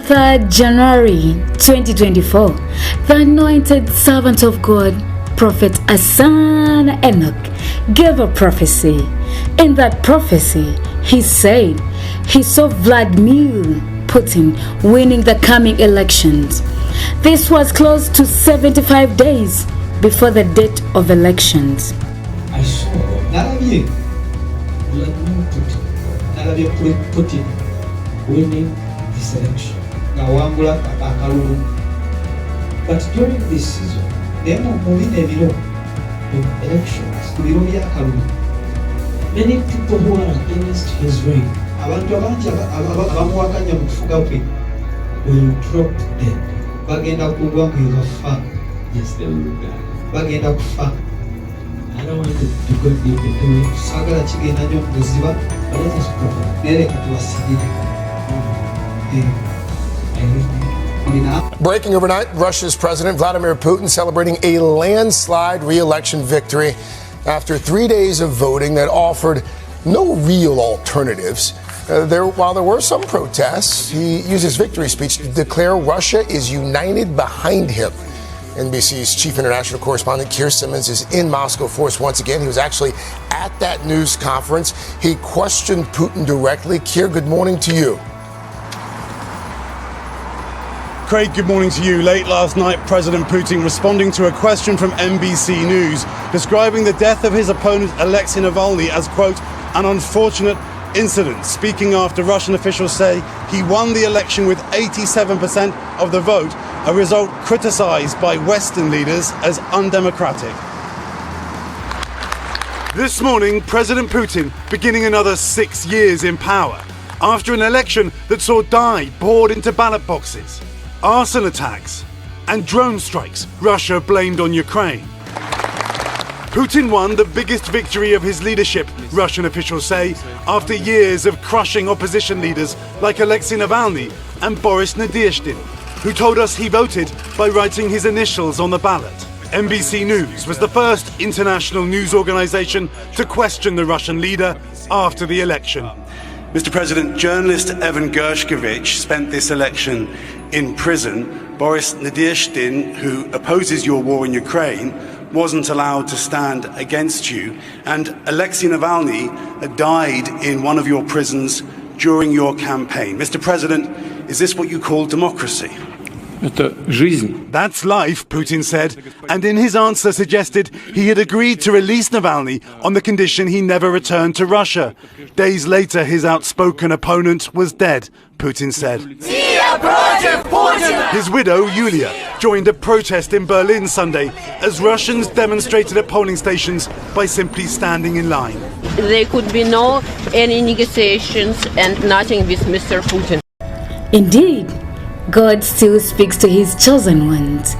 3rd January 2024, the anointed servant of God, Prophet Hassan Enoch, gave a prophecy. In that prophecy, he said he saw Vladimir Putin winning the coming elections. This was close to 75 days before the date of elections. I saw Vladimir Putin winning this election. But during this season, there are elections. Many people who are against his reign will drop dead. Yes, they will die. I don't want to go deep into it, but let us pray. Breaking overnight, Russia's President Vladimir Putin celebrating a landslide re-election victory after 3 days of voting that offered no real alternatives. While there were some protests, he used his victory speech to declare Russia is united behind him. NBC's chief international correspondent Keir Simmons is in Moscow for us once again. He was actually at that news conference. He questioned Putin directly. Keir, good morning to you. Craig, good morning to you. Late last night, President Putin responding to a question from NBC News, describing the death of his opponent Alexei Navalny as, quote, an unfortunate incident, speaking after Russian officials say he won the election with 87% of the vote, a result criticized by Western leaders as undemocratic. This morning, President Putin beginning another 6 years in power after an election that saw dye poured into ballot boxes, arson attacks and drone strikes Russia blamed on Ukraine. Putin won the biggest victory of his leadership, Russian officials say, after years of crushing opposition leaders like Alexei Navalny and Boris Nadezhdin, who told us he voted by writing his initials on the ballot. NBC News was the first international news organization to question the Russian leader after the election. Mr. President, journalist Evan Gershkovich spent this election in prison. Boris Nadezhdin, who opposes your war in Ukraine, wasn't allowed to stand against you. And Alexei Navalny died in one of your prisons during your campaign. Mr. President, is this what you call democracy? That's life, Putin said, and in his answer suggested he had agreed to release Navalny on the condition he never returned to Russia. Days later, his outspoken opponent was dead, Putin said. His widow, Yulia, joined a protest in Berlin Sunday as Russians demonstrated at polling stations by simply standing in line. There could be no any negotiations and nothing with Mr. Putin. Indeed, God still speaks to his chosen ones.